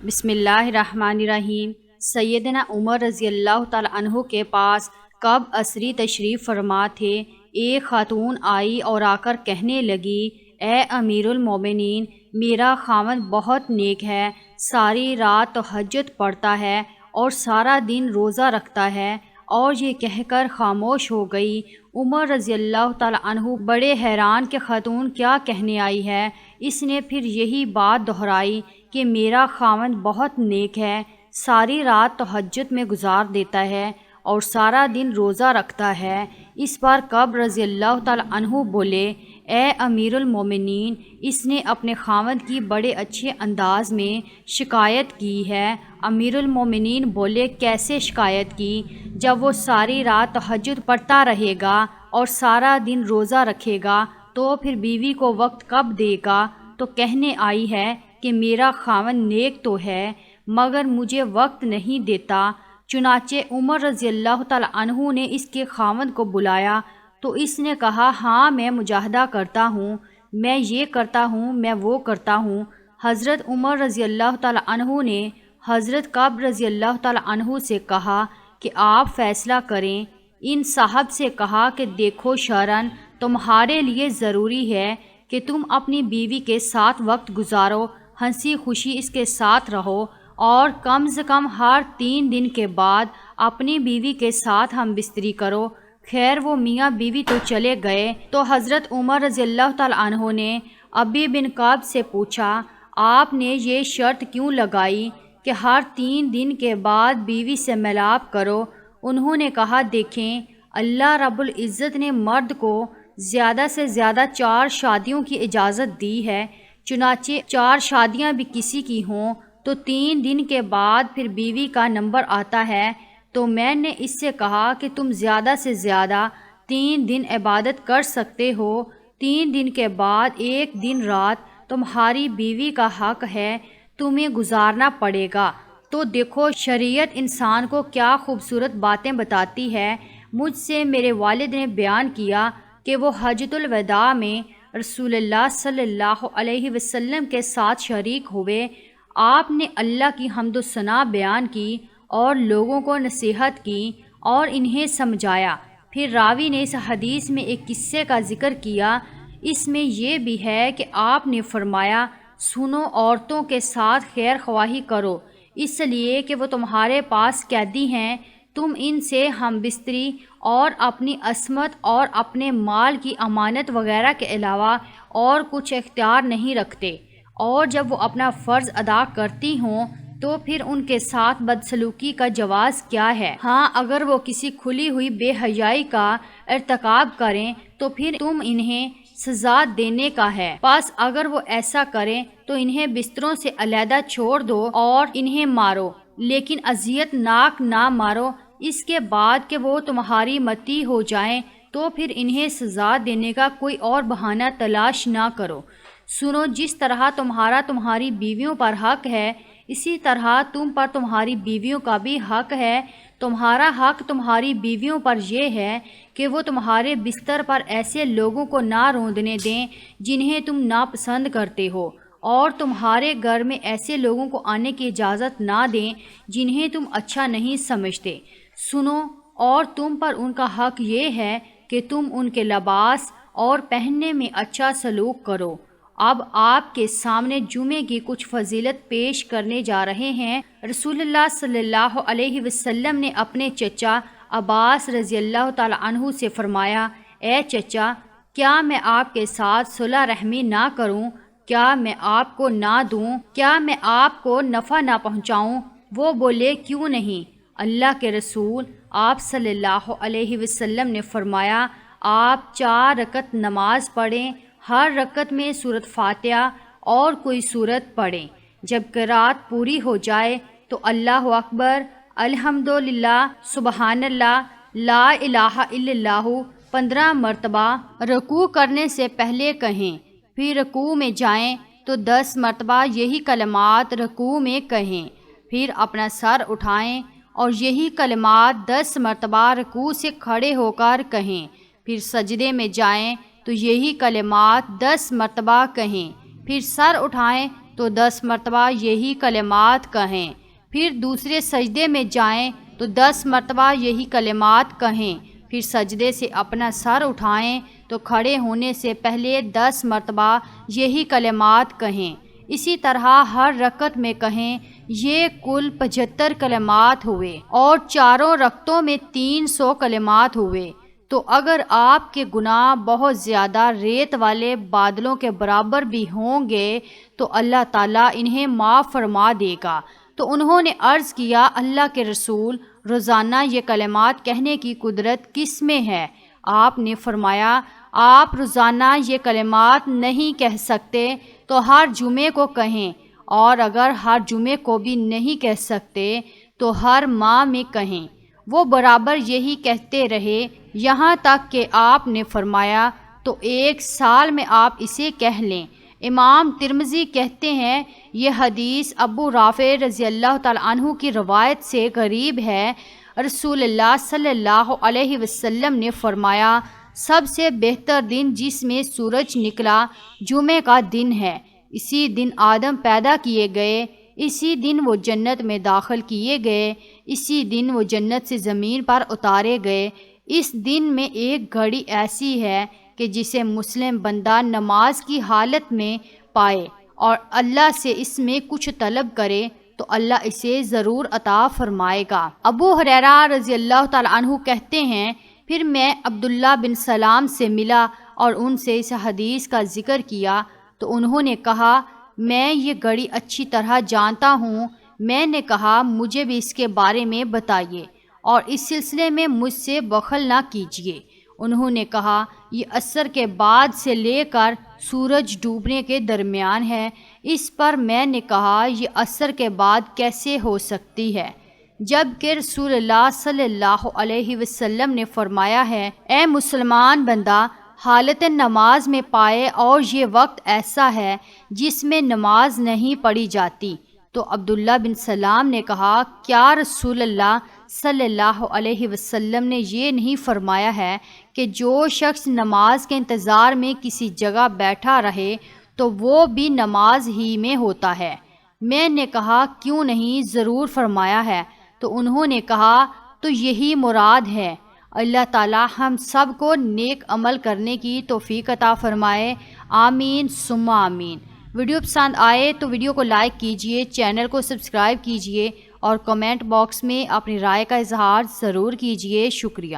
بسم اللہ الرحمن الرحیم۔ سیدنا عمر رضی اللہ تعالیٰ عنہ کے پاس کب عصری تشریف فرما تھے۔ ایک خاتون آئی اور آ کر کہنے لگی، اے امیر المومنین، میرا خاوند بہت نیک ہے، ساری رات تہجد پڑھتا ہے اور سارا دن روزہ رکھتا ہے۔ اور یہ کہہ کر خاموش ہو گئی۔ عمر رضی اللہ تعالیٰ عنہ بڑے حیران کہ خاتون کیا کہنے آئی ہے۔ اس نے پھر یہی بات دہرائی کہ میرا خاوند بہت نیک ہے، ساری رات تہجد میں گزار دیتا ہے اور سارا دن روزہ رکھتا ہے۔ اس بار کعب رضی اللہ تعالیٰ عنہ بولے، اے امیر المومنین، اس نے اپنے خاوند کی بڑے اچھے انداز میں شکایت کی ہے۔ امیر المومنین بولے، کیسے شکایت کی؟ جب وہ ساری رات تہجد پڑھتا رہے گا اور سارا دن روزہ رکھے گا تو پھر بیوی کو وقت کب دے گا؟ تو کہنے آئی ہے کہ میرا خاوند نیک تو ہے مگر مجھے وقت نہیں دیتا۔ چنانچہ عمر رضی اللہ تعالیٰ عنہ نے اس کے خاوند کو بلایا تو اس نے کہا، ہاں میں مجاہدہ کرتا ہوں، میں یہ کرتا ہوں، میں وہ کرتا ہوں۔ حضرت عمر رضی اللہ تعالیٰ عنہ نے حضرت کعب رضی اللہ تعالیٰ عنہ سے کہا کہ آپ فیصلہ کریں۔ ان صاحب سے کہا کہ دیکھو شرعاً تمہارے لیے ضروری ہے کہ تم اپنی بیوی کے ساتھ وقت گزارو، ہنسی خوشی اس کے ساتھ رہو اور کم سے کم ہر 3 دن کے بعد اپنی بیوی کے ساتھ ہم بستری کرو۔ خیر وہ میاں بیوی تو چلے گئے تو حضرت عمر رضی اللہ تعالیٰ عنہ نے ابی بن کعب سے پوچھا، آپ نے یہ شرط کیوں لگائی کہ ہر 3 دن کے بعد بیوی سے میلاب کرو؟ انہوں نے کہا، دیکھیں اللہ رب العزت نے مرد کو زیادہ سے زیادہ 4 شادیوں کی اجازت دی ہے، چنانچہ 4 شادیاں بھی کسی کی ہوں تو 3 دن کے بعد پھر بیوی کا نمبر آتا ہے۔ تو میں نے اس سے کہا کہ تم زیادہ سے زیادہ 3 دن عبادت کر سکتے ہو، 3 دن کے بعد 1 دن رات تمہاری بیوی کا حق ہے، تمہیں گزارنا پڑے گا۔ تو دیکھو شریعت انسان کو کیا خوبصورت باتیں بتاتی ہے۔ مجھ سے میرے والد نے بیان کیا کہ وہ حجۃ الوداع میں رسول اللہ صلی اللہ علیہ وسلم کے ساتھ شریک ہوئے۔ آپ نے اللہ کی حمد و ثنا بیان کی اور لوگوں کو نصیحت کی اور انہیں سمجھایا۔ پھر راوی نے اس حدیث میں ایک قصے کا ذکر کیا، اس میں یہ بھی ہے کہ آپ نے فرمایا، سنو عورتوں کے ساتھ خیر خواہی کرو، اس لیے کہ وہ تمہارے پاس قیدی ہیں، تم ان سے ہم بستری اور اپنی عصمت اور اپنے مال کی امانت وغیرہ کے علاوہ اور کچھ اختیار نہیں رکھتے، اور جب وہ اپنا فرض ادا کرتی ہوں تو پھر ان کے ساتھ بدسلوکی کا جواز کیا ہے؟ ہاں اگر وہ کسی کھلی ہوئی بے حیائی کا ارتکاب کریں تو پھر تم انہیں سزا دینے کا ہے، بس اگر وہ ایسا کریں تو انہیں بستروں سے علیحدہ چھوڑ دو اور انہیں مارو، لیکن اذیت ناک نہ مارو۔ اس کے بعد کہ وہ تمہاری مطیع ہو جائیں تو پھر انہیں سزا دینے کا کوئی اور بہانہ تلاش نہ کرو۔ سنو، جس طرح تمہارا تمہاری بیویوں پر حق ہے اسی طرح تم پر تمہاری بیویوں کا بھی حق ہے۔ تمہارا حق تمہاری بیویوں پر یہ ہے کہ وہ تمہارے بستر پر ایسے لوگوں کو نہ روندنے دیں جنہیں تم ناپسند کرتے ہو، اور تمہارے گھر میں ایسے لوگوں کو آنے کی اجازت نہ دیں جنہیں تم اچھا نہیں سمجھتے۔ سنو، اور تم پر ان کا حق یہ ہے کہ تم ان کے لباس اور پہننے میں اچھا سلوک کرو۔ اب آپ کے سامنے جمعے کی کچھ فضیلت پیش کرنے جا رہے ہیں۔ رسول اللہ صلی اللہ علیہ وسلم نے اپنے چچا عباس رضی اللہ تعالیٰ عنہ سے فرمایا، اے چچا، کیا میں آپ کے ساتھ صلح رحمی نہ کروں؟ کیا میں آپ کو نہ دوں؟ کیا میں آپ کو نفع نہ پہنچاؤں؟ وہ بولے، کیوں نہیں اللہ کے رسول؟ آپ صلی اللہ علیہ وسلم نے فرمایا، آپ 4 رکعت نماز پڑھیں، ہر رکعت میں سورۃ فاتحہ اور کوئی سورت پڑھیں۔ جب قرات پوری ہو جائے تو اللہ اکبر، الحمدللہ، سبحان اللہ، لا الہ الا اللہ 15 مرتبہ رکوع کرنے سے پہلے کہیں۔ پھر رکوع میں جائیں تو 10 مرتبہ یہی کلمات رکوع میں کہیں۔ پھر اپنا سر اٹھائیں اور یہی کلمات 10 مرتبہ رکوع سے کھڑے ہو کر کہیں۔ پھر سجدے میں جائیں تو یہی کلمات 10 مرتبہ کہیں۔ پھر سر اٹھائیں تو 10 مرتبہ یہی کلمات کہیں، پھر دوسرے سجدے میں جائیں تو 10 مرتبہ یہی کلمات کہیں، پھر سجدے سے اپنا سر اٹھائیں تو کھڑے ہونے سے پہلے 10 مرتبہ یہی کلمات کہیں، اسی طرح ہر رکعت میں کہیں۔ یہ کل 75 کلمات ہوئے اور چاروں رکعتوں میں 300 کلمات ہوئے۔ تو اگر آپ کے گناہ بہت زیادہ ریت والے بادلوں کے برابر بھی ہوں گے تو اللہ تعالیٰ انہیں معاف فرما دے گا۔ تو انہوں نے عرض کیا، اللہ کے رسول، روزانہ یہ کلمات کہنے کی قدرت کس میں ہے؟ آپ نے فرمایا، آپ روزانہ یہ کلمات نہیں کہہ سکتے تو ہر جمعے کو کہیں، اور اگر ہر جمعے کو بھی نہیں کہہ سکتے تو ہر ماہ میں کہیں۔ وہ برابر یہی کہتے رہے یہاں تک کہ آپ نے فرمایا تو 1 سال میں آپ اسے کہہ لیں۔ امام ترمذی کہتے ہیں یہ حدیث ابو رافع رضی اللہ تعالیٰ عنہ کی روایت سے غریب ہے۔ رسول اللہ صلی اللہ علیہ وسلم نے فرمایا، سب سے بہتر دن جس میں سورج نکلا جمعے کا دن ہے۔ اسی دن آدم پیدا کیے گئے، اسی دن وہ جنت میں داخل کیے گئے، اسی دن وہ جنت سے زمین پر اتارے گئے۔ اس دن میں ایک گھڑی ایسی ہے کہ جسے مسلم بندہ نماز کی حالت میں پائے اور اللہ سے اس میں کچھ طلب کرے تو اللہ اسے ضرور عطا فرمائے گا۔ ابو ہریرہ رضی اللہ تعالیٰ عنہ کہتے ہیں، پھر میں عبداللہ بن سلام سے ملا اور ان سے اس حدیث کا ذکر کیا تو انہوں نے کہا، میں یہ گھڑی اچھی طرح جانتا ہوں۔ میں نے کہا، مجھے بھی اس کے بارے میں بتائیے اور اس سلسلے میں مجھ سے بخل نہ کیجیے۔ انہوں نے کہا، یہ عصر کے بعد سے لے کر سورج ڈوبنے کے درمیان ہے۔ اس پر میں نے کہا، یہ عصر کے بعد کیسے ہو سکتی ہے، جبکہ رسول اللہ صلی اللہ علیہ وسلم نے فرمایا ہے، اے مسلمان بندہ، حالت نماز میں پائے اور یہ وقت ایسا ہے جس میں نماز نہیں پڑھی جاتی۔ تو عبداللہ بن سلام نے کہا، کیا رسول اللہ صلی اللہ علیہ وسلم نے یہ نہیں فرمایا ہے کہ جو شخص نماز کے انتظار میں کسی جگہ بیٹھا رہے تو وہ بھی نماز ہی میں ہوتا ہے؟ میں نے کہا، کیوں نہیں، ضرور فرمایا ہے۔ تو انہوں نے کہا، تو یہی مراد ہے۔ اللہ تعالی ہم سب کو نیک عمل کرنے کی توفیق عطا فرمائے، آمین ثم آمین۔ ویڈیو پسند آئے تو ویڈیو کو لائک کیجئے، چینل کو سبسکرائب کیجئے اور کمنٹ باکس میں اپنی رائے کا اظہار ضرور کیجئے۔ شکریہ۔